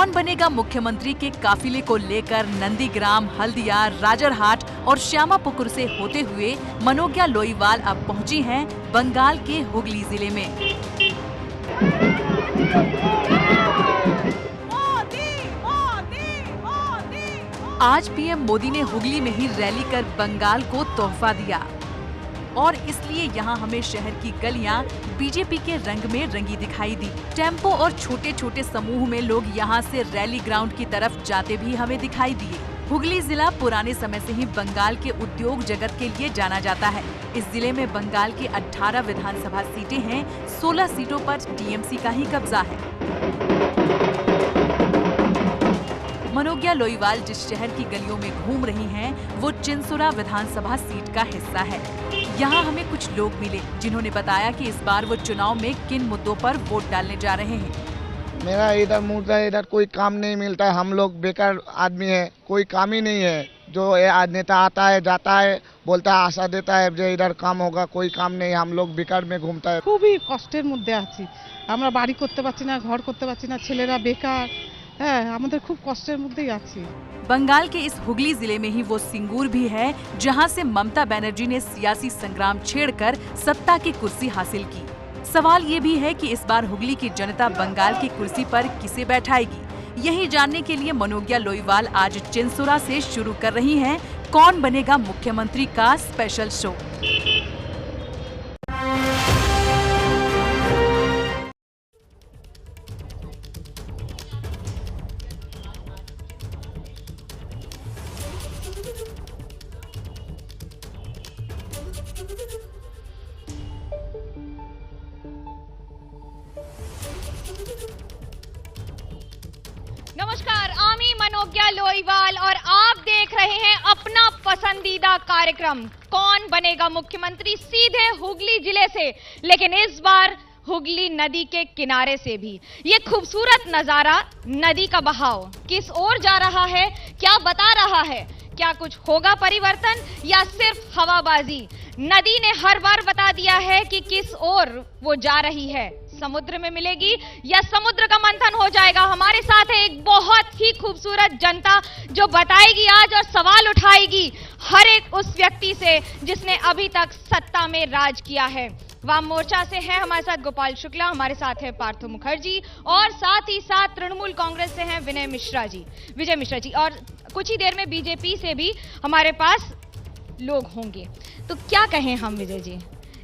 कौन बनेगा मुख्यमंत्री के काफिले को लेकर नंदीग्राम, हल्दिया, राजरहाट और श्यामापुकुर से होते हुए मनोज्ञा लोईवाल अब पहुंची हैं बंगाल के हुगली जिले में। आज पीएम मोदी ने हुगली में ही रैली कर बंगाल को तोहफा दिया और इसलिए यहाँ हमें शहर की गलियाँ बीजेपी के रंग में रंगी दिखाई दी। टेम्पो और छोटे छोटे समूह में लोग यहाँ से रैली ग्राउंड की तरफ जाते भी हमें दिखाई दिए। हुगली जिला पुराने समय से ही बंगाल के उद्योग जगत के लिए जाना जाता है। इस जिले में बंगाल की 18 विधानसभा सीटें हैं, 16 सीटों पर टीएमसी का ही कब्जा है। मनोज्ञा लोईवाल जिस शहर की गलियों में घूम रही हैं, वो चिंसुरा विधानसभा सीट का हिस्सा है। यहाँ हमें कुछ लोग मिले जिन्होंने बताया कि इस बार वो चुनाव में किन मुद्दों पर वोट डालने जा रहे हैं। मेरा इधर मुद्दा है, इधर कोई काम नहीं मिलता है, हम लोग बेकार आदमी है, कोई काम ही नहीं है। जो नेता आता है जाता है, बोलता है, आशा देता है जो इधर काम होगा, कोई काम नहीं, हम लोग बेकार में घूमता है। খুবই কষ্টের মধ্যে আছি, আমরা বাড়ি করতে পারছি না, ঘর করতে পারছি না, ছেলেরা বেকার, হ্যাঁ আমাদের খুব কষ্টের মধ্যেই আছি। बंगाल के इस हुगली जिले में ही वो सिंगूर भी है जहां से ममता बनर्जी ने सियासी संग्राम छेड़कर सत्ता की कुर्सी हासिल की। सवाल ये भी है कि इस बार हुगली की जनता बंगाल की कुर्सी पर किसे बैठाएगी। यही जानने के लिए मनोज्ञा लोईवाल आज चिंसुरा से शुरू कर रही हैं कौन बनेगा मुख्यमंत्री का स्पेशल शो। नमस्कार, आमी मनोज्ञा लोईवाल और आप देख रहे हैं अपना पसंदीदा कार्यक्रम कौन बनेगा मुख्यमंत्री, सीधे हुगली जिले से, लेकिन इस बार हुगली नदी के किनारे से भी। ये खूबसूरत नजारा, नदी का बहाव किस ओर जा रहा है, क्या बता रहा है? क्या कुछ होगा परिवर्तन या सिर्फ हवाबाजी? नदी ने हर बार बता दिया है कि किस ओर वो जा रही है। समुद्र में मिलेगी या समुद्र का मंथन हो जाएगा? हमारे साथ है एक बहुत ही खूबसूरत जनता जो बताएगी आज और सवाल उठाएगी हर एक उस व्यक्ति से जिसने अभी तक सत्ता में राज किया है। वाम मोर्चा से है हमारे साथ गोपाल शुक्ला, हमारे साथ है पार्थो मुखर्जी और साथ ही साथ तृणमूल कांग्रेस से हैं विजय मिश्रा जी और कुछ ही देर में बीजेपी से भी हमारे पास लोग होंगे। तो क्या कहें हम विजय जी,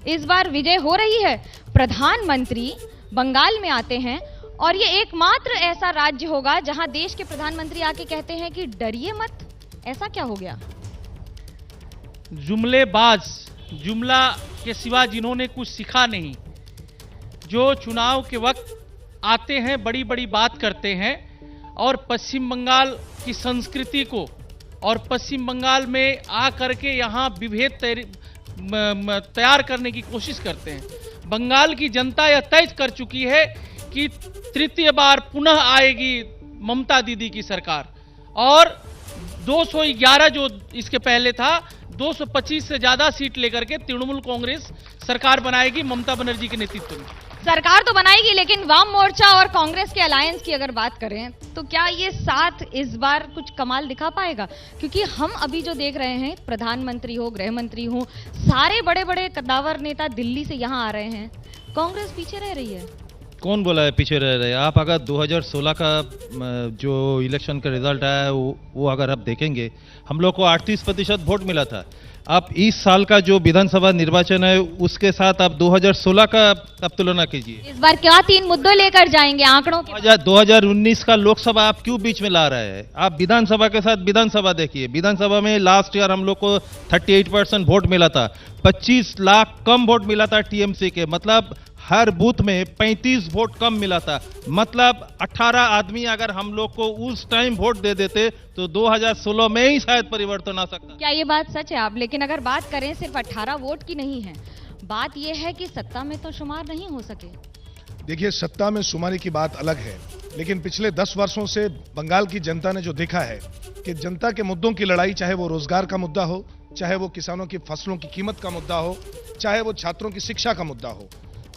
इस बार विजय हो रही है, प्रधानमंत्री बंगाल में आते हैं और ये एकमात्र ऐसा राज्य होगा जहां देश के प्रधानमंत्री आके कहते हैं कि डरिए मत। ऐसा क्या हो गया? जुमलेबाज, जुमला के सिवा जिन्होंने कुछ सीखा नहीं, जो चुनाव के वक्त आते हैं बड़ी बड़ी बात करते हैं और पश्चिम बंगाल की संस्कृति को और पश्चिम बंगाल में आ करके यहाँ विभेद तैयार करने की कोशिश करते हैं। बंगाल की जनता यह तय कर चुकी है कि तृतीय बार पुनः आएगी ममता दीदी की सरकार और 211 जो इसके पहले था 225 से ज्यादा सीट लेकर के तृणमूल कांग्रेस सरकार बनाएगी ममता बनर्जी के नेतृत्व में। सरकार तो बनाएगी, लेकिन वाम मोर्चा और कांग्रेस के अलायंस की अगर बात करें तो क्या ये साथ इस बार कुछ कमाल दिखा पाएगा? क्योंकि हम अभी जो देख रहे हैं, प्रधानमंत्री हो, गृह मंत्री हो, सारे बड़े बड़े कद्दावर नेता दिल्ली से यहाँ आ रहे हैं, कांग्रेस पीछे रह रही है। कौन बोला है पीछे रह रहे हैं? आप अगर 2016 का जो इलेक्शन का रिजल्ट आया वो अगर आप देखेंगे, हम लोग को 38% वोट मिला था। आप इस साल का जो विधानसभा निर्वाचन है उसके साथ आप 2016 का आप तुलना कीजिए। इस बार क्या 3 मुद्दे लेकर जाएंगे आंकड़ों के? 2019 का लोकसभा आप क्यों बीच में ला रहे हैं? आप विधानसभा के साथ विधानसभा देखिए। विधानसभा में लास्ट ईयर हम लोग को 38% वोट मिला था, 25 लाख कम वोट मिला था टीएमसी के, मतलब हर बूथ में 35 वोट कम मिला था। मतलब 18 आदमी अगर हम लोग को उस टाइम वोट दे देते तो 2016 में ही शायद परिवर्तन आ सकता। क्या ये बात सच है आप? लेकिन अगर बात करें सिर्फ 18 वोट की नहीं है, बात यह है कि सत्ता में तो शुमार नहीं हो सके। देखिए, सत्ता में शुमारी की बात अलग है, लेकिन पिछले 10 वर्षों से बंगाल की जनता ने जो देखा है कि जनता के मुद्दों की लड़ाई, चाहे वो रोजगार का मुद्दा हो, चाहे वो किसानों की फसलों की कीमत का मुद्दा हो, चाहे वो छात्रों की शिक्षा का मुद्दा हो,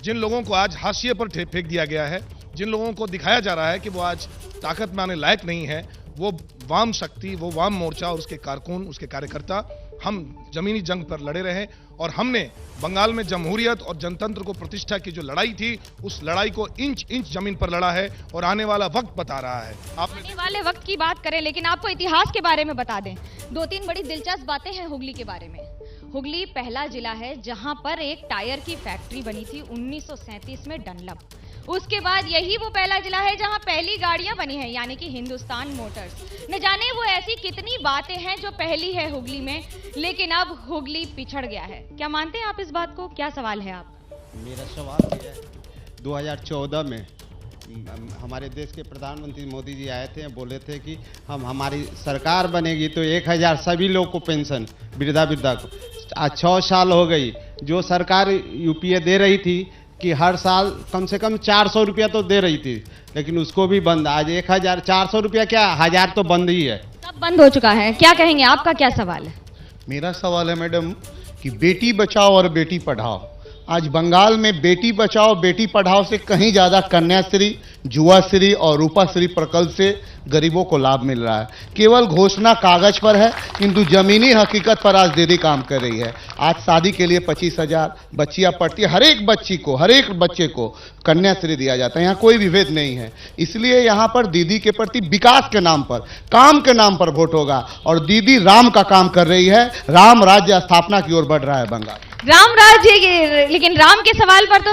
जिन लोगों को आज हाशिए पर फेंक दिया गया है, जिन लोगों को दिखाया जा रहा है कि वो आज ताकत में आने लायक नहीं है, वो वाम शक्ति, वो वाम मोर्चा और उसके कारकुन, उसके कार्यकर्ता, हम जमीनी जंग पर लड़े रहे और हमने बंगाल में जमहूरियत और जनतंत्र को प्रतिष्ठा की जो लड़ाई थी, उस लड़ाई को इंच इंच जमीन पर लड़ा है और आने वाला वक्त बता रहा है। आने वाले वक्त की बात करें, लेकिन आपको इतिहास के बारे में बता दें। 2-3 बड़ी दिलचस्प बातें हैं हुगली के बारे में। हुगली पहला जिला है जहां पर एक टायर की फैक्ट्री बनी थी 1937 में, डनलप। उसके बाद यही वो पहला जिला है जहां पहली गाड़ियां बनी हैं, यानी कि हिंदुस्तान मोटर्स। न जाने वो ऐसी कितनी बातें हैं जो पहली है हुगली में, लेकिन अब हुगली पिछड़ गया है। क्या मानते हैं आप इस बात को? क्या सवाल है आप? मेरा सवाल ये है, 2014 में हमारे देश के प्रधानमंत्री मोदी जी आए थे, बोले थे कि हमारी सरकार बनेगी तो 1000 सभी लोग को पेंशन, वृद्धा को। आज 6 साल हो गई, जो सरकार यूपीए दे रही थी कि हर साल कम से कम 400 रुपया तो दे रही थी, लेकिन उसको भी बंद। आज 1400 रुपया क्या, 1000 तो बंद ही है, सब बंद हो चुका है। क्या कहेंगे, आपका क्या सवाल है? मेरा सवाल है मैडम कि बेटी बचाओ और बेटी पढ़ाओ। आज बंगाल में बेटी बचाओ बेटी पढ़ाओ से कहीं ज़्यादा कन्याश्री, जुआश्री और रूपाश्री प्रकल्प से गरीबों को लाभ मिल रहा है। केवल घोषणा कागज पर है, किंतु जमीनी हकीकत पर आज दीदी काम कर रही है। आज शादी के लिए 25,000 बच्चियां पढ़ती है, हर एक बच्चे को कन्याश्री दिया जाता है। यहाँ कोई विभेद नहीं है, इसलिए यहाँ पर दीदी के प्रति विकास के नाम पर, काम के नाम पर वोट होगा और दीदी राम का काम कर रही है। राम राज्य स्थापना की ओर बढ़ रहा है बंगाल। राम राज्य, लेकिन राम के सवाल पर तो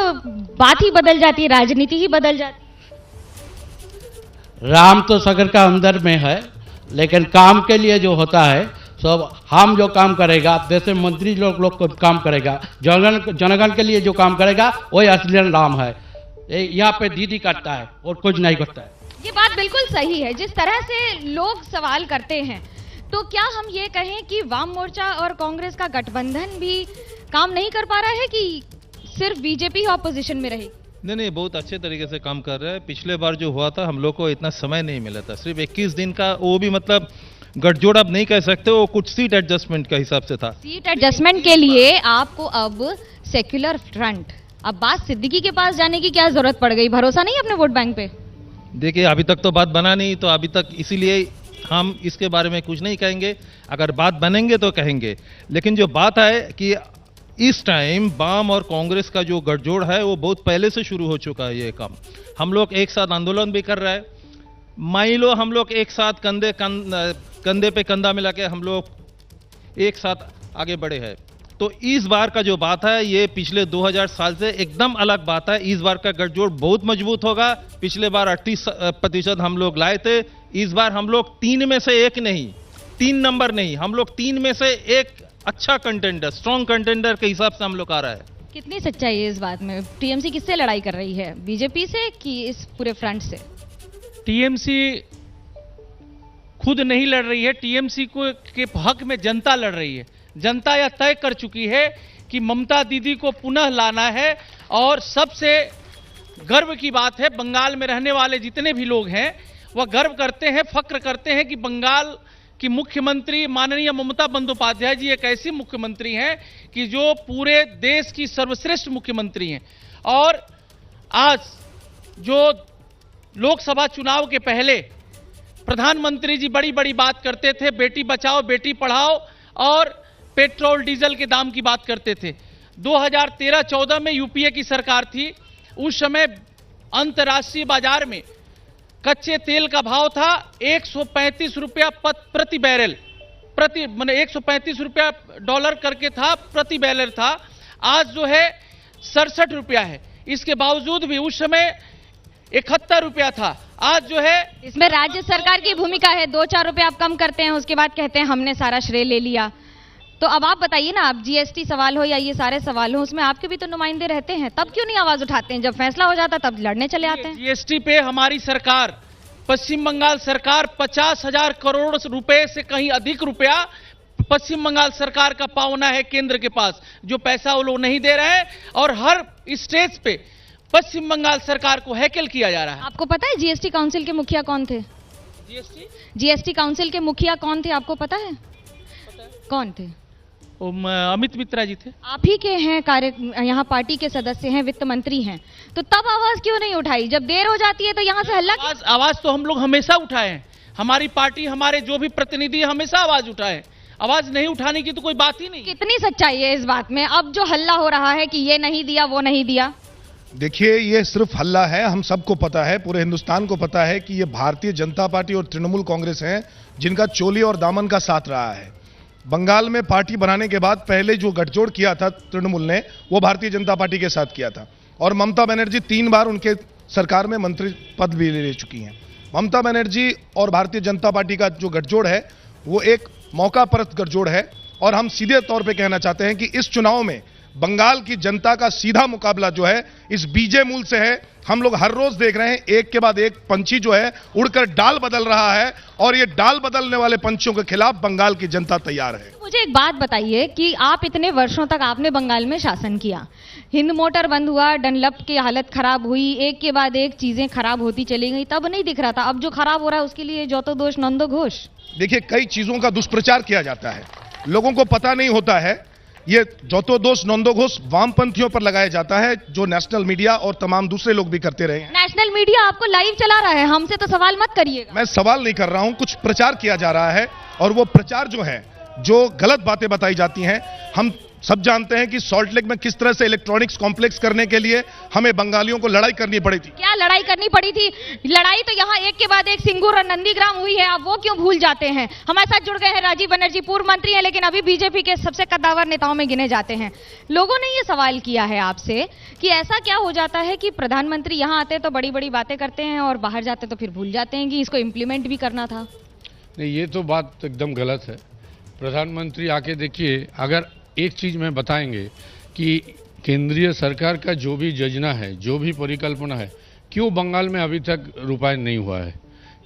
बात ही बदल जाती है, राजनीति ही बदल जाती है। राम तो सगर का अंदर में है, लेकिन काम के लिए जो होता है सब हम जो काम करेगा, जैसे मंत्री लोग को काम करेगा, जनगण के लिए जो काम करेगा वही असली राम है। यहाँ पे दीदी करता है और कुछ नहीं करता है। ये बात बिल्कुल सही है। जिस तरह से लोग सवाल करते हैं, तो क्या हम ये कहें कि वाम मोर्चा और कांग्रेस का गठबंधन भी काम नहीं कर पा रहा है कि सिर्फ बीजेपी ऑपोजिशन में रही? नहीं, बहुत अच्छे तरीके से काम कर रहा है। पिछले बार जो हुआ था, हम लोग को इतना समय नहीं मिला था, सिर्फ 21 दिन का, वो भी मतलब गठजोड़ अब नहीं कह सकते, वो कुछ सीट एडजस्टमेंट के हिसाब से था। सीट एडजस्टमेंट के लिए आपको अब सेक्युलर फ्रंट अब्बास सिद्दीकी के पास जाने की क्या जरूरत पड़ गई? भरोसा नहीं अपने वोट बैंक पे? देखिए, अभी तक तो बात बना नहीं, तो अभी तक इसीलिए हम इसके बारे में कुछ नहीं कहेंगे। अगर बात बनेंगे तो कहेंगे, लेकिन जो बात है कि इस टाइम वाम और कांग्रेस का जो गठजोड़ है वो बहुत पहले से शुरू हो चुका है। ये काम हम लोग एक साथ आंदोलन भी कर रहे हैं, मान लो हम लोग एक साथ कंधे पे कंधा मिला के हम लोग एक साथ आगे बढ़े हैं। तो इस बार का जो बात है, ये पिछले 2000 साल से एकदम अलग बात है। इस बार का गठजोड़ बहुत मजबूत होगा। पिछले बार 38% हम लोग लाए थे, इस बार हम लोग 3 में से 1 नहीं, 3 नंबर नहीं, हम लोग 3 में से 1 अच्छा कंटेंडर, स्ट्रॉन्ग कंटेंडर के हिसाब से हम लोग आ रहा है। कितनी सच्चाई है इस बात में? टीएमसी किससे लड़ाई कर रही है, बीजेपी से कि इस पूरे फ्रंट से? टीएमसी खुद नहीं लड़ रही है, टीएमसी को के हक में जनता लड़ रही है। जनता यह तय कर चुकी है कि ममता दीदी को पुनः लाना है। और सबसे गर्व की बात है, बंगाल में रहने वाले जितने भी लोग हैं वह गर्व करते हैं, फक्र करते हैं कि बंगाल की मुख्यमंत्री माननीय ममता बंदोपाध्याय जी एक ऐसी मुख्यमंत्री हैं कि जो पूरे देश की सर्वश्रेष्ठ मुख्यमंत्री हैं। और आज जो लोकसभा चुनाव के पहले प्रधानमंत्री जी बड़ी बड़ी बात करते थे, बेटी बचाओ बेटी पढ़ाओ, और पेट्रोल डीजल के दाम की बात करते थे। 2013-14 में यूपीए की सरकार थी, उस समय अंतर्राष्ट्रीय बाजार में कच्चे तेल का भाव था 135 रुपया प्रति बैरल, माने 135 रुपया डॉलर करके था, प्रति बैरल था। आज जो है 67 रुपया है। इसके बावजूद भी उस समय 71 रुपया था, आज जो है। इसमें राज्य सरकार की भूमिका है, 2-4 रुपए आप कम करते हैं, उसके बाद कहते हैं हमने सारा श्रेय ले लिया। तो अब आप बताइए ना, आप जीएसटी सवाल हो या ये सारे सवाल हो, उसमें आपके भी तो नुमाइंदे रहते हैं, तब क्यों नहीं आवाज उठाते हैं? जब फैसला हो जाता तब लड़ने चले आते हैं। जीएसटी पे हमारी सरकार, पश्चिम बंगाल सरकार 50,000 करोड़ रुपए से कहीं अधिक रुपया पश्चिम बंगाल सरकार का पावना है केंद्र के पास, जो पैसा वो लोग नहीं दे रहे हैं। और हर स्टेज पे पश्चिम बंगाल सरकार को हैकल किया जा रहा है। आपको पता है जीएसटी काउंसिल के मुखिया कौन थे? जीएसटी काउंसिल के मुखिया कौन थे, आपको पता है? कौन थे? अमित मित्रा जी थे। आप ही के हैं यहाँ पार्टी के सदस्य हैं, वित्त मंत्री हैं, तो तब आवाज क्यों नहीं उठाई? जब देर हो जाती है तो यहाँ से हल्ला आवाज तो हम लोग हमेशा उठाए हैं। हमारी पार्टी, हमारे जो भी प्रतिनिधि हमेशा आवाज उठाए। आवाज नहीं उठाने की तो कोई बात ही नहीं। कितनी सच्चाई है इस बात में? अब जो हल्ला हो रहा है कि ये नहीं दिया, वो नहीं दिया, देखिए ये सिर्फ हल्ला है। हम सबको पता है, पूरे हिंदुस्तान को पता है कि ये भारतीय जनता पार्टी और तृणमूल कांग्रेस हैं जिनका चोली और दामन का साथ रहा है। बंगाल में पार्टी बनाने के बाद पहले जो गठजोड़ किया था तृणमूल ने, वो भारतीय जनता पार्टी के साथ किया था। और ममता बनर्जी 3 बार उनके सरकार में मंत्री पद भी ले चुकी हैं। ममता बनर्जी और भारतीय जनता पार्टी का जो गठजोड़ है वो एक मौकापरस्त गठजोड़ है। और हम सीधे तौर पे कहना चाहते हैं कि इस चुनाव में बंगाल की जनता का सीधा मुकाबला जो है इस बीजे मूल से है। हम लोग हर रोज देख रहे हैं एक के बाद एक पंछी जो है उड़कर डाल बदल रहा है, और ये डाल बदलने वाले पंछियों के खिलाफ बंगाल की जनता तैयार है। मुझे एक बात बताइए कि आप इतने वर्षों तक आपने बंगाल में शासन किया, हिंद मोटर बंद हुआ, डनलप की हालत खराब हुई, एक के बाद एक चीजें खराब होती चली गई, तब नहीं दिख रहा था। अब जो खराब हो रहा है उसके लिए जो तो दोष नंदो घोष। देखिए कई चीजों का दुष्प्रचार किया जाता है, लोगों को पता नहीं होता है। ये जोतो दोष नंदो घोष वामपंथियों पर लगाया जाता है, जो नेशनल मीडिया और तमाम दूसरे लोग भी करते रहे हैं। नेशनल मीडिया आपको लाइव चला रहा है, हमसे तो सवाल मत करिएगा। मैं सवाल नहीं कर रहा हूं, कुछ प्रचार किया जा रहा है, और वो प्रचार जो है, जो गलत बातें बताई जाती हैं। हम सब जानते हैं कि सॉल्ट लेक में किस तरह से इलेक्ट्रॉनिक्स कॉम्प्लेक्स करने के लिए हमें बंगालियों को लड़ाई करनी पड़ी थी। क्या लड़ाई करनी पड़ी थी? लड़ाई तो यहाँ एक के बाद एक सिंगूर और नंदीग्राम हुई है, आप वो क्यों भूल जाते हैं? हमारे साथ जुड़ गए हैं राजीव बनर्जी, पूर्व मंत्री हैं लेकिन अभी बीजेपी के सबसे कद्दावर नेताओं में गिने जाते हैं। लोगों ने ये सवाल किया है आपसे कि ऐसा क्या हो जाता है कि प्रधानमंत्री यहाँ आते तो बड़ी बड़ी बातें करते हैं और बाहर जाते तो फिर भूल जाते हैं कि इसको इम्प्लीमेंट भी करना था। नहीं, ये तो बात एकदम गलत है। प्रधानमंत्री आके देखिए, अगर एक चीज़ में बताएंगे कि केंद्रीय सरकार का जो भी योजना है, जो भी परिकल्पना है, क्यों बंगाल में अभी तक रुपये नहीं हुआ है?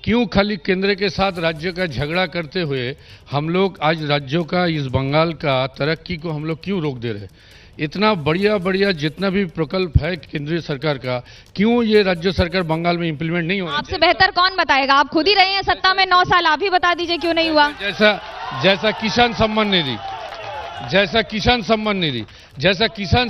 क्यों खाली केंद्र के साथ राज्य का झगड़ा करते हुए हम लोग आज राज्यों का, इस बंगाल का तरक्की को हम लोग क्यों रोक दे रहे? इतना बढ़िया बढ़िया जितना भी प्रकल्प है केंद्रीय सरकार का, क्यों ये राज्य सरकार बंगाल में इंप्लीमेंट नहीं हुआ? आपसे बेहतर कौन बताएगा? आप खुद ही रहे हैं सत्ता में 9 साल, आप ही बता दीजिए क्यों नहीं हुआ। जैसा किसान सम्मान निधि, जैसा किसान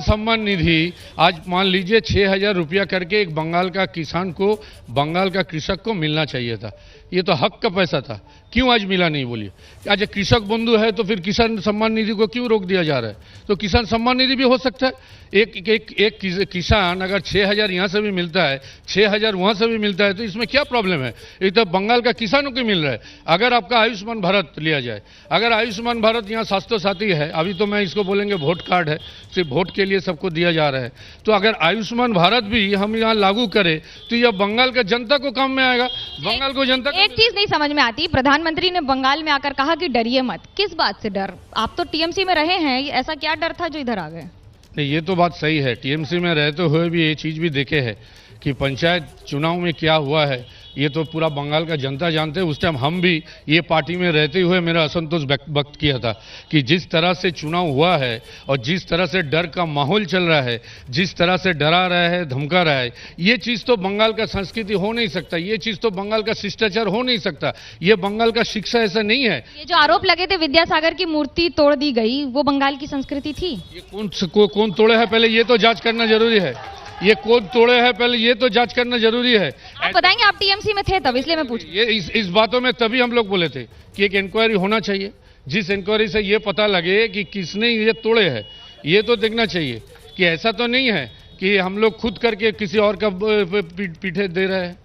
सम्मान निधि आज मान लीजिए 6,000 रुपया करके एक बंगाल का किसान को, बंगाल का कृषक को मिलना चाहिए था। ये तो हक का पैसा था, क्यों आज मिला नहीं? बोलिए। आज कृषक बंधु है तो फिर किसान सम्मान निधि को क्यों रोक दिया जा रहा है? तो किसान सम्मान निधि भी हो सकता है। एक किसान अगर 6,000 यहाँ से भी मिलता है, 6,000 वहाँ से भी मिलता है, तो इसमें क्या प्रॉब्लम है? ये तो बंगाल का किसानों को मिल रहा है। अगर आपका आयुष्मान भारत लिया जाए, अगर आयुष्मान भारत यहाँ स्वास्थ्य साथी है, अभी तो मैं इसको बोलेंगे वोट कार्ड है, सिर्फ वोट के लिए सबको दिया जा रहा है, तो अगर आयुष्मान भारत भी हम यहाँ लागू करें तो यह बंगाल का जनता को काम में आएगा। बंगाल को जनता एक चीज नहीं समझ में आती, प्रधानमंत्री ने बंगाल में आकर कहा कि डरिए मत। किस बात से डर? आप तो टीएमसी में रहे हैं, ऐसा क्या डर था जो इधर आ गए? नहीं, ये तो बात सही है। टीएमसी में रहते हुए भी ये चीज़ भी देखे है कि पंचायत चुनाव में क्या हुआ है, ये तो पूरा बंगाल का जनता जानते हैं। उस टाइम हम भी ये पार्टी में रहते हुए मेरा असंतोष व्यक्त किया था कि जिस तरह से चुनाव हुआ है और जिस तरह से डर का माहौल चल रहा है, जिस तरह से डरा रहा है, धमका रहा है, ये चीज़ तो बंगाल का संस्कृति हो नहीं सकता, ये चीज़ तो बंगाल का शिष्टाचार हो नहीं सकता, ये बंगाल का शिक्षा ऐसा नहीं है। ये जो आरोप लगे थे विद्यासागर की मूर्ति तोड़ दी गई, वो बंगाल की संस्कृति थी? ये कौन तोड़े है पहले ये तो जांच करना जरूरी है। ये कौन तोड़े है पहले ये तो जांच करना जरूरी है। आप बताएंगे, आप टीएमसी में थे तब, इसलिए मैं पूछ। ये इस बातों में तभी हम लोग बोले थे कि एक इंक्वायरी होना चाहिए, जिस इंक्वायरी से ये पता लगे कि किसने ये तोड़े है। ये तो देखना चाहिए कि ऐसा तो नहीं है कि हम लोग खुद करके किसी और का पीठे दे रहे हैं।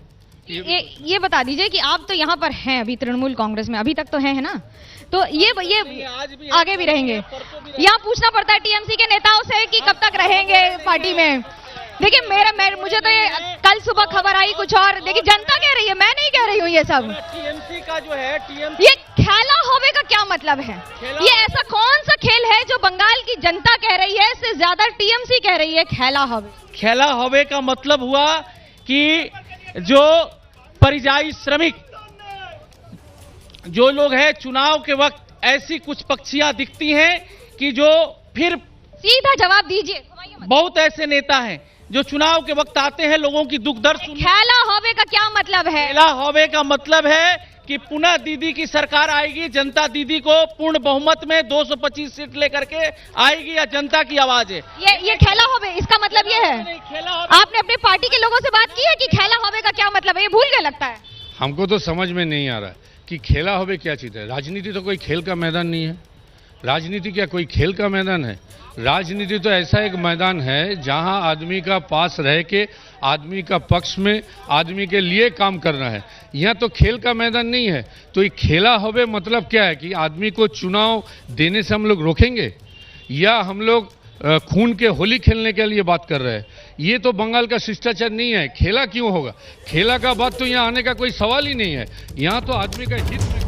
ये बता दीजिए कि आप तो यहाँ पर हैं अभी तृणमूल कांग्रेस में, अभी तक तो है ना? तो ये आगे भी रहेंगे? यहाँ पूछना पड़ता है टीएमसी के नेताओं से कि कब तक रहेंगे पार्टी में। देखिए मुझे तो ये कल सुबह खबर आई कुछ और, देखिए जनता कह रही है, मैं नहीं कह रही हूँ। ये सब टीएमसी का जो है, टीएमसी ये खेला होवे का क्या मतलब है? ये ऐसा कौन सा खेल है जो बंगाल की जनता कह रही है, इससे ज्यादा टीएमसी कह रही है खेला होवे? खेला होवे का मतलब हुआ कि जो परियायी श्रमिक जो लोग हैं, चुनाव के वक्त ऐसी कुछ पक्षियां दिखती हैं कि जो फिर सीधा जवाब दीजिए। बहुत ऐसे नेता हैं जो चुनाव के वक्त आते हैं, लोगों की दुख दर्द सुनते हैं। खेला होवे का क्या मतलब है? खेला होवे का मतलब है कि पुनः दीदी की सरकार आएगी, जनता दीदी को पूर्ण बहुमत में 225 सीट लेकर के आएगी, या जनता की आवाज है। ये खेला होबे, इसका मतलब ये है? आपने अपने पार्टी के लोगों से बात की है कि खेला होबे का क्या मतलब है? ये भूल गए लगता है। हमको तो समझ में नहीं आ रहा है कि खेला होबे क्या चीज़ है। राजनीति तो कोई खेल का मैदान नहीं है। राजनीति क्या कोई खेल का मैदान है? राजनीति तो ऐसा एक मैदान है जहां आदमी का पास रह के आदमी का पक्ष में आदमी के लिए काम करना है। यहाँ तो खेल का मैदान नहीं है। तो ये खेला होबे मतलब क्या है कि आदमी को चुनाव देने से हम लोग रोकेंगे, या हम लोग खून के होली खेलने के लिए बात कर रहे हैं? ये तो बंगाल का शिष्टाचार नहीं है। खेला क्यों होगा? खेला का बात तो यहाँ आने का कोई सवाल ही नहीं है। यहाँ तो आदमी का हित में।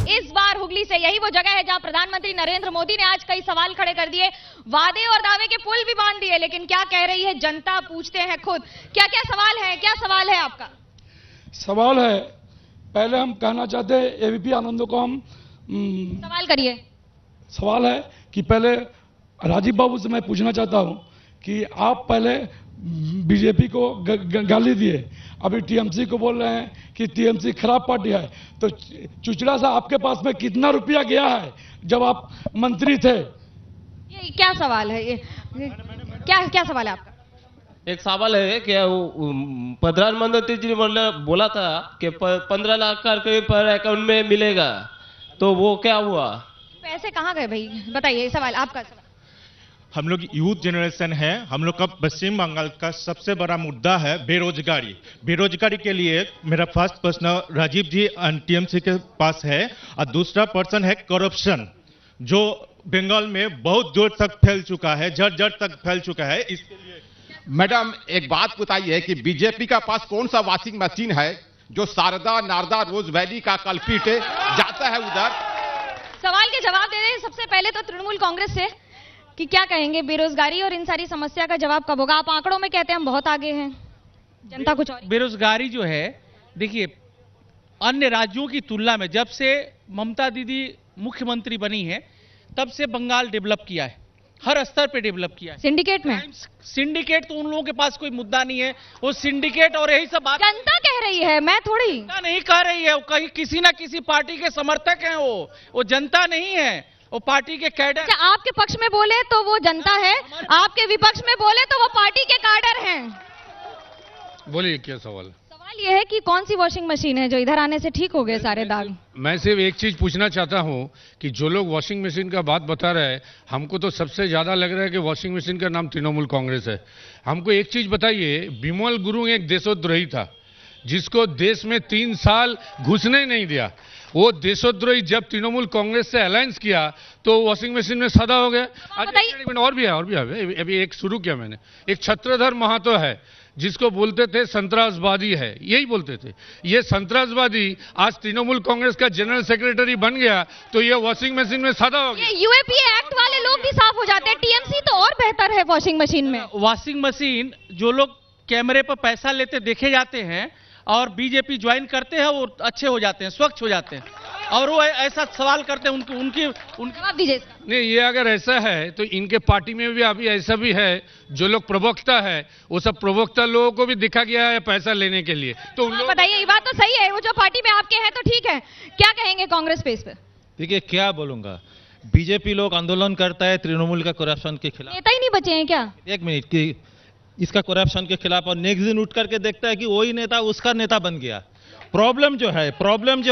इस बार हुगली से यही वो जगह है जहां प्रधानमंत्री नरेंद्र मोदी ने आज कई सवाल खड़े कर दिए, वादे और दावे के पुल भी बांध दिए, लेकिन क्या कह रही है जनता, पूछते हैं खुद। क्या क्या सवाल है? क्या सवाल है आपका? सवाल है, पहले हम कहना चाहते हैं एबीपी आनंद को हम सवाल करिए। सवाल है कि पहले राजीव बाबू से मैं पूछना चाहता हूं कि आप पहले बीजेपी को गाली दिए, अभी टीएमसी को बोल रहे हैं कि टीएमसी खराब पार्टी है। तो चुचड़ा सा आपके पास में कितना रुपया गया है जब आप मंत्री थे? ये क्या सवाल है? ये क्या सवाल है आपका? एक सवाल है कि प्रधानमंत्री जी ने बोला था कि 15 लाख का पर अकाउंट में मिलेगा, तो वो क्या हुआ? पैसे कहाँ गए भाई? बताइए सवाल, आपका सवाल। हम लोग यूथ जनरेशन है, हम लोग का पश्चिम बंगाल का सबसे बड़ा मुद्दा है बेरोजगारी। बेरोजगारी के लिए मेरा फर्स्ट प्रश्न राजीव जी टीएमसी के पास है, और दूसरा पर्सन है करप्शन, जो बंगाल में बहुत दूर तक फैल चुका है, जड़ जड़ तक फैल चुका है। इसके लिए मैडम एक बात बताइए कि बीजेपी का पास कौन सा वॉशिंग मशीन है जो शारदा नारदा रोज वैली का कल्पित जाता है उधर? सवाल के जवाब दे रहे हैं। सबसे पहले तो तृणमूल कांग्रेस से कि क्या कहेंगे, बेरोजगारी और इन सारी समस्या का जवाब कब होगा? आप आंकड़ों में कहते हैं हम बहुत आगे हैं, जनता कुछ और। बेरोजगारी जो है, देखिए अन्य राज्यों की तुलना में जब से ममता दीदी मुख्यमंत्री बनी है तब से बंगाल डेवलप किया है, हर स्तर पे डेवलप किया है। सिंडिकेट में? सिंडिकेट तो उन लोगों के पास कोई मुद्दा नहीं है, वो सिंडिकेट और यही सब बात जनता कह रही है, मैं थोड़ी। जनता नहीं कह रही है, वो कहीं किसी ना किसी पार्टी के समर्थक हैं, वो जनता नहीं है, वो पार्टी के कैडर। अच्छा, आपके पक्ष में बोले तो वो जनता है, आपके विपक्ष में बोले तो वो पार्टी के कैडर हैं। बोलिए क्या सवाल? सवाल ये है कि कौन सी वॉशिंग मशीन है जो इधर आने से ठीक हो गए सारे दाग? मैं सिर्फ एक चीज पूछना चाहता हूं कि जो लोग वॉशिंग मशीन का बात बता रहे हैं, हमको तो सबसे ज्यादा लग रहा है कि वॉशिंग मशीन का नाम तृणमूल कांग्रेस है। हमको एक चीज बताइए, बिमल गुरुंग एक देशोद्रोही था जिसको देश में 3 साल घुसने नहीं दिया। वो देशोद्रोही जब तृणमूल कांग्रेस से अलायंस किया तो वॉशिंग मशीन में सदा हो गया। और भी है अभी एक शुरू किया मैंने। एक छत्रधर महतो है जिसको बोलते थे संतरासवादी है, यही बोलते थे। ये संतरासवादी आज तृणमूल कांग्रेस का जनरल सेक्रेटरी बन गया, तो ये वॉशिंग मशीन में सदा हो गया। यूएपीए एक्ट वाले लोग भी साफ हो जाते हैं, टीएमसी तो और बेहतर है वॉशिंग मशीन में। वॉशिंग मशीन जो लोग कैमरे पर पैसा लेते देखे जाते हैं और बीजेपी ज्वाइन करते हैं, वो अच्छे हो जाते हैं, स्वच्छ हो जाते हैं, और वो ऐसा सवाल करते हैं उनकी जवाब दीजिए। नहीं, ये अगर ऐसा है तो इनके पार्टी में भी अभी ऐसा भी है, जो लोग प्रवक्ता है वो सब प्रवक्ता लोगों को भी दिखा गया है पैसा लेने के लिए। तो बताइए, ये बात तो सही है, वो जो पार्टी में आपके हैं तो ठीक है, क्या कहेंगे कांग्रेस पे इस पे? देखिए क्या बोलूंगा, बीजेपी लोग आंदोलन करता है तृणमूल का करप्शन के खिलाफ। नेता ही नहीं बचे हैं क्या? एक मिनट की इसका करप्शन के खिलाफ, और नेक्स्ट दिन उठ करके देखता है कि वही नेता उसका नेता बन गया। प्रॉब्लम जो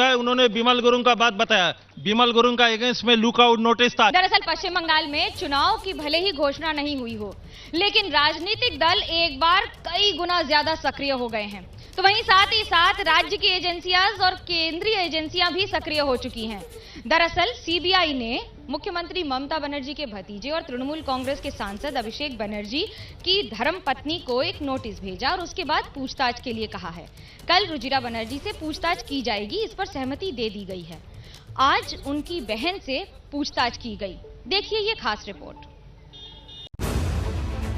है उन्होंने बिमल गुरुंग का बात बताया, बिमल गुरुंग का अगेंस्ट में लुकआउट नोटिस था। दरअसल पश्चिम बंगाल में चुनाव की भले ही घोषणा नहीं हुई हो, लेकिन राजनीतिक दल एक बार कई गुना ज्यादा सक्रिय हो गए हैं। तो वहीं साथ ही साथ राज्य की एजेंसियां और केंद्रीय एजेंसियां भी सक्रिय हो चुकी हैं। दरअसल सीबीआई ने मुख्यमंत्री ममता बनर्जी के भतीजे और तृणमूल कांग्रेस के सांसद अभिषेक बनर्जी की धर्मपत्नी को एक नोटिस भेजा और उसके बाद पूछताछ के लिए कहा है। कल रुजिरा बनर्जी से पूछताछ की जाएगी, इस पर सहमति दे दी गई है। आज उनकी बहन से पूछताछ की गई। देखिए ये खास रिपोर्ट।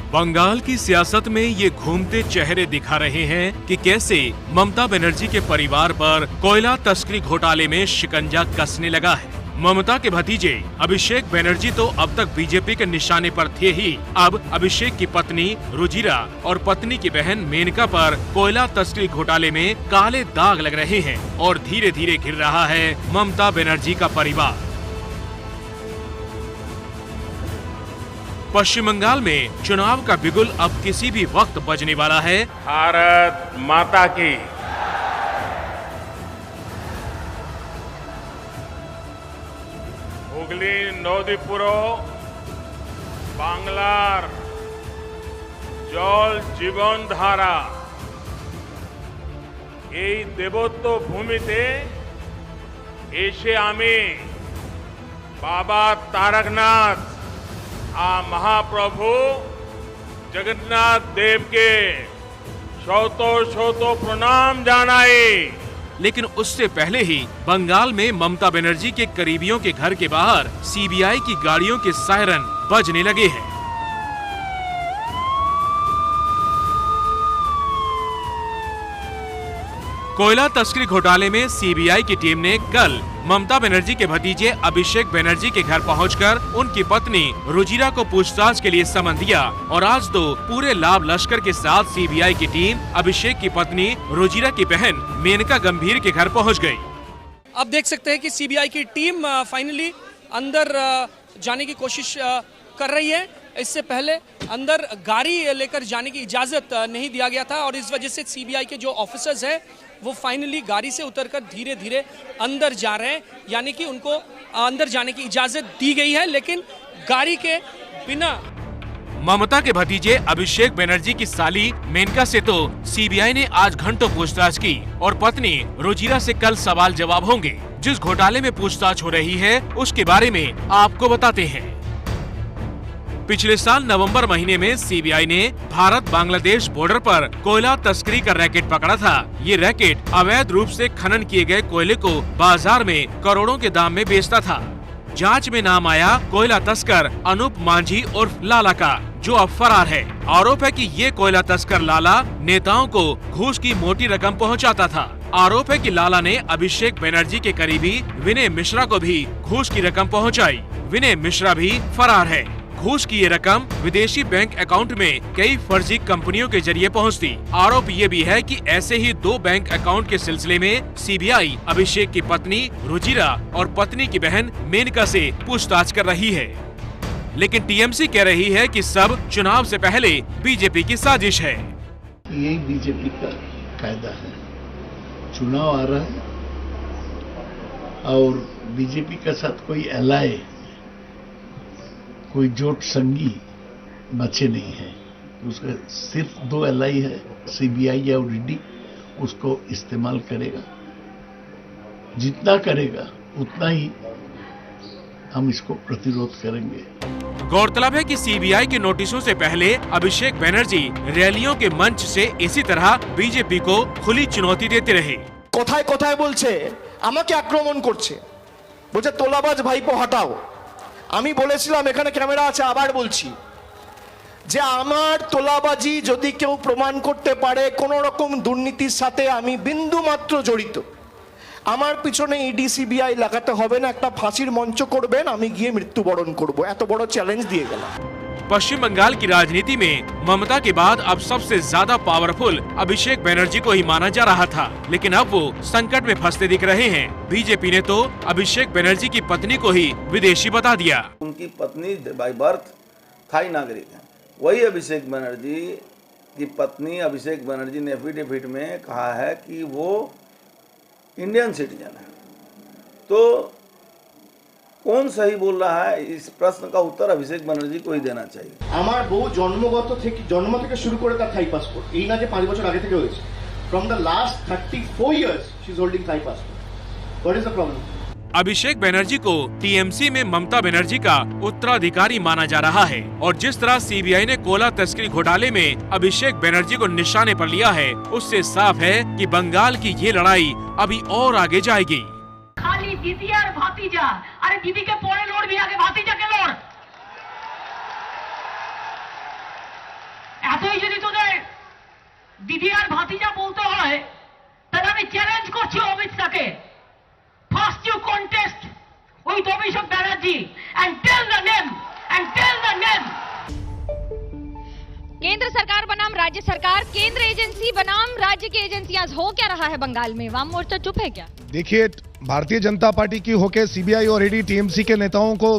बंगाल की सियासत में ये घूमते चेहरे दिखा रहे हैं कि कैसे ममता बनर्जी के परिवार पर कोयला तस्करी घोटाले में शिकंजा कसने लगा है। ममता के भतीजे अभिषेक बनर्जी तो अब तक बीजेपी के निशाने पर थे ही, अब अभिषेक की पत्नी रुजिरा और पत्नी की बहन मेनका पर कोयला तस्करी घोटाले में काले दाग लग रहे हैं और धीरे धीरे घिर रहा है ममता बनर्जी का परिवार। पश्चिम बंगाल में चुनाव का बिगुल अब किसी भी वक्त बजने वाला है। भारत माता की। হুগলি নদী পুরো বাংলার জল জীবন ধারা, এই দেবত্ব ভূমিতে এসে আমি বাবা তারকনাথ महाप्रभु जगन्नाथ देव के शत प्रणाम जानाए। लेकिन उससे पहले ही बंगाल में ममता बनर्जी के करीबियों के घर के बाहर सीबीआई की गाड़ियों के सायरन बजने लगे हैं। कोयला तस्करी घोटाले में सीबीआई की टीम ने कल ममता बनर्जी के भतीजे अभिषेक बनर्जी के घर पहुंचकर उनकी पत्नी रुजिरा को पूछताछ के लिए समन दिया और आज तो पूरे लाभ लश्कर के साथ सीबीआई की टीम अभिषेक की पत्नी रुजिरा की बहन मेनका गंभीर के घर पहुंच गई। आप देख सकते हैं कि सीबीआई की टीम फाइनली अंदर जाने की कोशिश कर रही है। इससे पहले अंदर गाड़ी लेकर जाने की इजाजत नहीं दिया गया था और इस वजह से सीबीआई के जो ऑफिसर्स हैं वो फाइनली गाड़ी से उतरकर धीरे धीरे अंदर जा रहे हैं, यानी कि उनको अंदर जाने की इजाजत दी गई है लेकिन गाड़ी के बिना। ममता के भतीजे अभिषेक बनर्जी की साली मेनका से तो सीबीआई ने आज घंटों पूछताछ की और पत्नी रुजिरा से कल सवाल जवाब होंगे। जिस घोटाले में पूछताछ हो रही है उसके बारे में आपको बताते हैं। पिछले साल नवंबर महीने में सीबीआई ने भारत बांग्लादेश बॉर्डर पर कोयला तस्करी का रैकेट पकड़ा था। ये रैकेट अवैध रूप से खनन किए गए कोयले को बाजार में करोड़ों के दाम में बेचता था। जांच में नाम आया कोयला तस्कर अनूप मांझी उर्फ लाला का, जो अब फरार है। आरोप है कि ये कोयला तस्कर लाला नेताओं को घूस की मोटी रकम पहुंचाता था। आरोप है कि लाला ने अभिषेक बनर्जी के करीबी विनय मिश्रा को भी घूस की रकम पहुंचाई। विनय मिश्रा भी फरार है। घूस की ये रकम विदेशी बैंक अकाउंट में कई फर्जी कंपनियों के जरिए पहुंचती। आरोप ये भी है कि ऐसे ही 2 बैंक अकाउंट के सिलसिले में सीबीआई अभिषेक की पत्नी रुजिरा और पत्नी की बहन मेनका से पूछताछ कर रही है। लेकिन टीएमसी कह रही है कि सब चुनाव से पहले बीजेपी की साजिश है। यही बीजेपी का कायदा है। चुनाव आ रहा है और बीजेपी के साथ कोई एलाय, कोई जोट संगी बचे नहीं है। उसका सिर्फ 2 एलआई है, सीबीआई या ईडी, उसको इस्तेमाल करेगा। जितना करेगा उतना ही हम इसको प्रतिरोध करेंगे। गौरतलब है कि सीबीआई के नोटिसों से पहले अभिषेक बनर्जी रैलियों के मंच से इसी तरह बीजेपी को खुली चुनौती देते रहे। কোথায় কোথায় বলছে আমাকে আক্রমণ করছে, বলছে তোলাবাজ ভাইপো হটাও। আমি বলেছিলাম, এখানে ক্যামেরা আছে, আবার বলছি যে আমার তোলাবাজি যদি কেউ প্রমাণ করতে পারে কোনো রকম দুর্নীতির সাথে আমি বিন্দু মাত্র জড়িত, আমার পিছনে ইডি সিবিআই লাগাতে হবে না, একটা ফাঁসির মঞ্চ করবেন, আমি গিয়ে মৃত্যুবরণ করব। এত বড় চ্যালেঞ্জ দিয়ে গেলাম। पश्चिम बंगाल की राजनीति में ममता के बाद अब सबसे ज्यादा पावरफुल अभिषेक बनर्जी को ही माना जा रहा था, लेकिन अब वो संकट में फंसते दिख रहे हैं। बीजेपी ने तो अभिषेक बनर्जी की पत्नी को ही विदेशी बता दिया। उनकी पत्नी बाय बर्थ थाई नागरिक है। वही अभिषेक बनर्जी की पत्नी अभिषेक बनर्जी ने एफिडेविट में कहा है कि वो इंडियन सिटीजन है। तो कौन सही बोल रहा है, इस प्रश्न का उत्तर अभिषेक बनर्जी को ही देना चाहिए। আমার বউ জন্ম থেকে শুরু করে তার থাই পাসপোর্ট, এই না যে 5 বছর আগে থেকে হয়েছে। From the last 34 years she is holding Thai passport. What is the problem? Abhishek Banerjee को टीएमसी में ममता बनर्जी का उत्तराधिकारी माना जा रहा है और जिस तरह सीबीआई ने कोयला तस्करी घोटाले में अभिषेक बनर्जी को निशाने पर लिया है, उससे साफ है कि बंगाल की ये लड़ाई अभी और आगे जाएगी। खाली दीदी और भातीजा, अरे दीदी के परे लड़ भी आगे भातीजा के लड़। এতই যদি তোদের দিদি আর ভাতিজা বলতে হয় তাহলে আমি চ্যালেঞ্জ করছি অমিত শাহকে, first you contest with Banerjee and tell the name. केंद्र सरकार बनाम राज्य सरकार, केंद्र एजेंसी बनाम राज्य की एजेंसियां, हो क्या रहा है बंगाल में? वाम मोर्चा चुप है क्या? देखिए, भारतीय जनता पार्टी की होके सीबीआई और ईडी टीएमसी के नेताओं को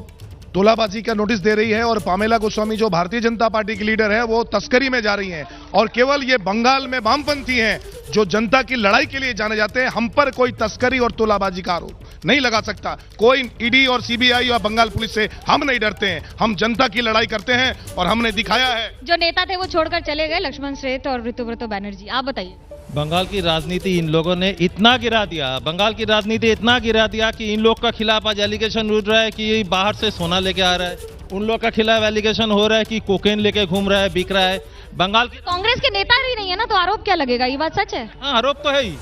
तोलाबाजी का नोटिस दे रही है और पामेला गोस्वामी जो भारतीय जनता पार्टी की लीडर है वो तस्करी में जा रही हैं और केवल ये बंगाल में वामपंथी हैं जो जनता की लड़ाई के लिए जाने जाते हैं। हम पर कोई तस्करी और तोलाबाजी का आरोप नहीं लगा सकता। कोई ईडी और सीबीआई या बंगाल पुलिस से हम नहीं डरते हैं। हम जनता की लड़ाई करते हैं और हमने दिखाया है। जो नेता थे वो छोड़कर चले गए, लक्ष्मण सेठ और ऋतुव्रत बनर्जी, आप बताइए। बंगाल की राजनीति इन लोगों ने इतना गिरा दिया, बंगाल की राजनीति इतना गिरा दिया कि इन लोग का खिलाफ आज एलिगेशन उठ रहा है कि बाहर से सोना लेके आ रहा है। उन लोग का खिलाफ एलिगेशन हो रहा है कि कोकेन लेके घूम रहा है, बिक रहा है। बंगाल की कांग्रेस के नेता ही नहीं है ना, तो आरोप क्या लगेगा? ये बात सच है। हाँ, आरोप तो है ही।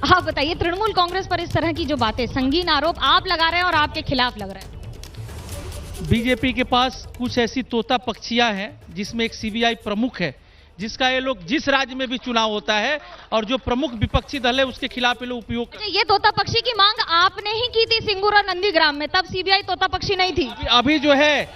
आप बताइए, तृणमूल कांग्रेस पर इस तरह की जो बातें, संगीन आरोप आप लगा रहे हैं और आपके खिलाफ लग रहा है। बीजेपी के पास कुछ ऐसी तोता पक्षियां हैं जिसमें एक सीबीआई प्रमुख है, जिसका ये लोग जिस राज्य में भी चुनाव होता है और जो प्रमुख विपक्षी दल है उसके खिलाफ ये लोग उपयोग। ये तोता पक्षी की मांग आपने ही की थी सिंगूर और नंदीग्राम में, तब सीबीआई तोता पक्षी नहीं थी। अभी जो है,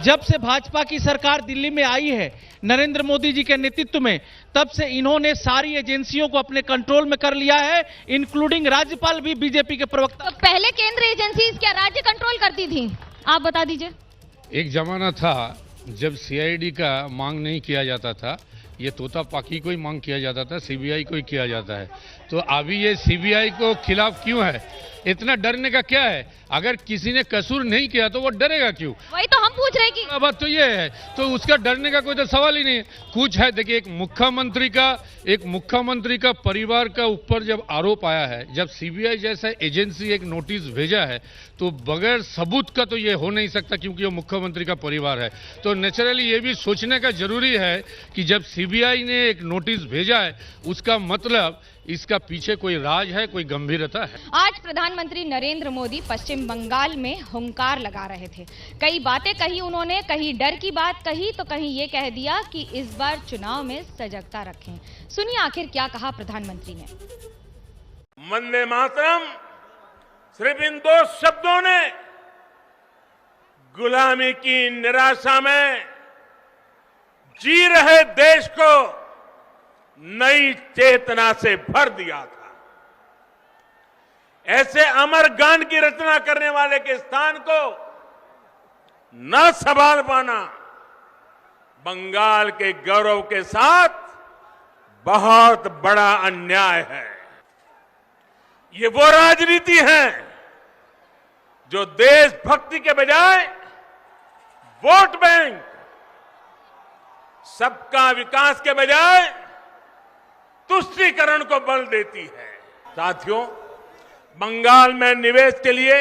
जब से भाजपा की सरकार दिल्ली में आई है नरेंद्र मोदी जी के नेतृत्व में, तब से इन्होंने सारी एजेंसियों को अपने कंट्रोल में कर लिया है, इंक्लूडिंग राज्यपाल भी बीजेपी के प्रवक्ता। तो पहले केंद्र एजेंसी क्या राज्य कंट्रोल करती थी? आप बता दीजिए। एक जमाना था जब सीआईडी का मांग नहीं किया जाता था, ये तोता पाकी को ही मांग किया जाता था, सीबीआई को ही किया जाता है। तो अभी ये सीबीआई को खिलाफ क्यों है? इतना डरने का क्या है? अगर किसी ने कसूर नहीं किया तो वो डरेगा क्यों? वही तो हम पूछ रहे हैं कि बात तो ये है, तो उसका डरने का कोई तो सवाल ही नहीं है। कुछ है, देखिए, एक मुख्यमंत्री का परिवार का ऊपर जब आरोप आया है, जब सीबीआई जैसा एजेंसी एक नोटिस भेजा है, तो बगैर सबूत का तो ये हो नहीं सकता, क्योंकि वो मुख्यमंत्री का परिवार है। तो नेचुरली ये भी सोचने का जरूरी है कि जब सीबीआई ने एक नोटिस भेजा है, उसका मतलब इसका पीछे कोई राज है, कोई गंभीरता है। आज प्रधानमंत्री नरेंद्र मोदी पश्चिम बंगाल में हुंकार लगा रहे थे। कई बातें कही उन्होंने, कहीं डर की बात कही तो कहीं ये कह दिया कि इस बार चुनाव में सजगता रखें। सुनिए आखिर क्या कहा प्रधानमंत्री ने। वंदे मातरम सिर्फ इन दो शब्दों ने गुलामी की निराशा में जी रहे देश को नई चेतना से भर दिया था। ऐसे अमर गान की रचना करने वाले के स्थान को न संभाल पाना बंगाल के गौरव के साथ बहुत बड़ा अन्याय है। ये वो राजनीति है जो देशभक्ति के बजाय वोट बैंक, सबका विकास के बजाय तुष्टीकरण को बल देती है। साथियों, बंगाल में निवेश के लिए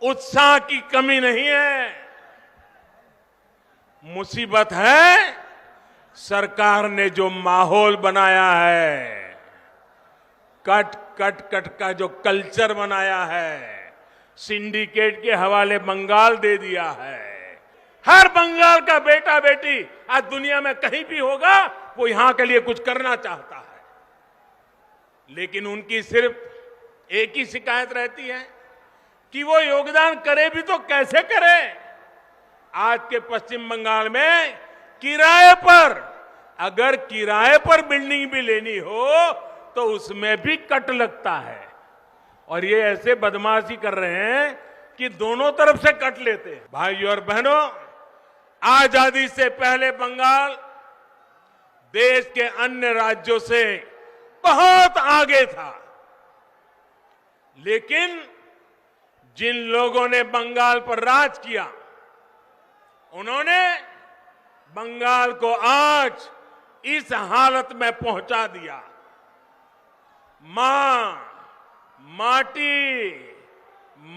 उत्साह की कमी नहीं है। मुसीबत है सरकार ने जो माहौल बनाया है, कट कट कट का जो कल्चर बनाया है, सिंडिकेट के हवाले बंगाल दे दिया है। हर बंगाल का बेटा बेटी आज दुनिया में कहीं भी होगा, वो यहां के लिए कुछ करना चाहता है, लेकिन उनकी सिर्फ एक ही शिकायत रहती है कि वो योगदान करे भी तो कैसे करे। आज के पश्चिम बंगाल में किराए पर, अगर किराए पर बिल्डिंग भी लेनी हो तो उसमें भी कट लगता है, और ये ऐसे बदमाशी कर रहे हैं कि दोनों तरफ से कट लेते हैं। भाइयों और बहनों, आजादी से पहले बंगाल देश के अन्य राज्यों से बहुत आगे था, लेकिन जिन लोगों ने बंगाल पर राज किया, उन्होंने बंगाल को आज इस हालत में पहुंचा दिया। मां, माटी,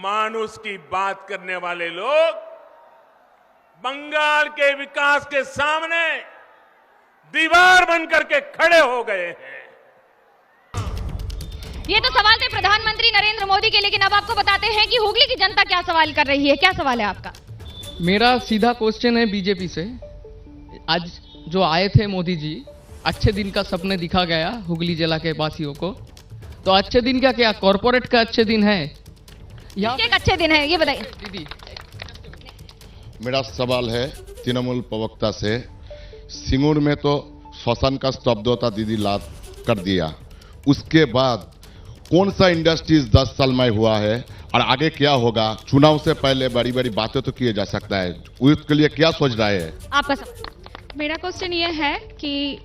मानुष की बात करने वाले लोग बंगाल के विकास के सामने दीवार बनकर के खड़े हो गए हैं। ये तो सवाल थे प्रधानमंत्री नरेंद्र मोदी के, लेकिन अब आपको बताते हैं कि हुगली की जनता क्या सवाल कर रही है। क्या सवाल है आपका? मेरा सीधा क्वेश्चन है बीजेपी से। आज जो आए थे मोदी जी, अच्छे दिन का सपने दिखा गया हुगली जिला के वासियों को, तो अच्छे दिन क्या, क्या कॉरपोरेट का अच्छे दिन है? इसके एक अच्छे दिन है, ये बताइए दीदी। मेरा सवाल है तृणमूल प्रवक्ता से, सिंगूर में तो श्मशान का स्तब्धता दीदी लाद कर दिया, उसके बाद कौन सा इंडस्ट्रीज 10 साल में हुआ है और आगे क्या होगा? चुनाव से पहले बड़ी बड़ी बातें तो किए जा सकता है, उसके लिए क्या सोच रहे हैं? आपका मेरा क्वेश्चन ये है कि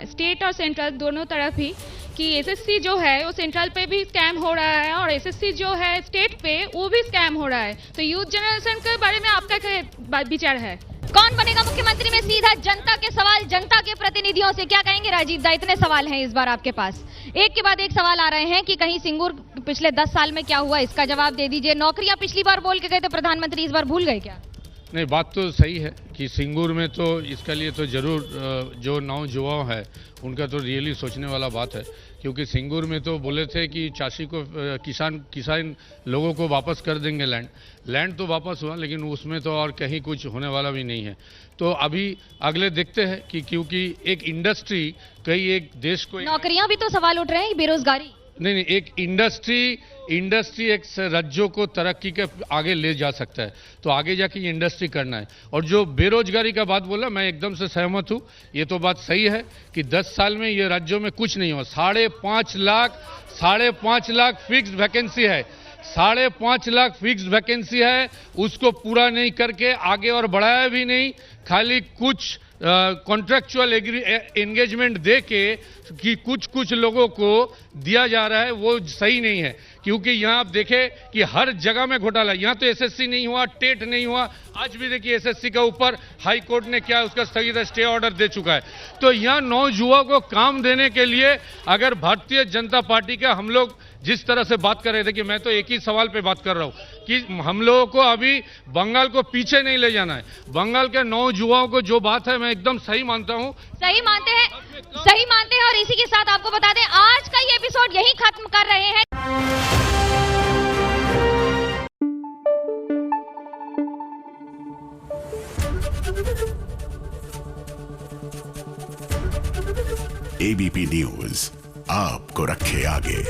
स्टेट और सेंट्रल दोनों तरफ ही कि एसएससी जो है वो सेंट्रल पे भी स्कैम हो रहा है और एसएससी जो है स्टेट पे वो भी स्कैम हो रहा है, तो यूथ जनरेशन के बारे में आपका क्या विचार है? कौन बनेगा मुख्यमंत्री में सीधा जनता के सवाल, जनता के प्रतिनिधियों से क्या कहेंगे राजीव दा? इतने सवाल हैं इस बार आपके पास, एक के बाद एक सवाल आ रहे हैं कि कहीं सिंगूर पिछले 10 साल में क्या हुआ, इसका जवाब दे दीजिए। नौकरियां पिछली बार बोल के गए थे प्रधानमंत्री, इस बार भूल गए क्या? नहीं, बात तो सही है कि सिंगूर में तो इसके लिए तो जरूर जो नौजुवान है उनका तो रियली सोचने वाला बात है, क्योंकि सिंगूर में तो बोले थे कि चाषी को किसान लोगों को वापस कर देंगे लैंड तो वापस हुआ, लेकिन उसमें तो और कहीं कुछ होने वाला भी नहीं है। तो अभी अगले देखते हैं कि क्योंकि एक इंडस्ट्री कई एक देश को नौकरियां भी तो सवाल उठ रहे हैं, बेरोजगारी नहीं, एक इंडस्ट्री एक राज्यों को तरक्की के आगे ले जा सकता है, तो आगे जाके ये इंडस्ट्री करना है। और जो बेरोजगारी का बात बोला, मैं एकदम से सहमत हूँ, ये तो बात सही है कि 10 साल में ये राज्यों में कुछ नहीं हुआ। 5.5 लाख फिक्स वैकेंसी है, 5.5 लाख फिक्स वैकेंसी है, उसको पूरा नहीं करके आगे और बढ़ाया भी नहीं, खाली कुछ कॉन्ट्रैक्चुअल एंगेजमेंट दे के कि कुछ लोगों को दिया जा रहा है, वो सही नहीं है। क्योंकि यहाँ आप देखें कि हर जगह में घोटाला, यहाँ तो एसएससी नहीं हुआ, टेट नहीं हुआ, आज भी देखिए एसएससी के ऊपर हाई कोर्ट ने क्या उसका स्थगित स्टे ऑर्डर दे चुका है। तो यहाँ नौजुवानों को काम देने के लिए अगर भारतीय जनता पार्टी का हम लोग जिस तरह से बात कर रहे थे कि मैं तो एक ही सवाल पे बात कर रहा हूं कि हम लोगों को अभी बंगाल को पीछे नहीं ले जाना है। बंगाल के नौजुवानों को जो बात है मैं एकदम सही मानता हूं, सही मानते हैं। और इसी के साथ आपको बता दें आज का ये एपिसोड यही खत्म कर रहे हैं। एबीपी न्यूज आपको रखे आगे।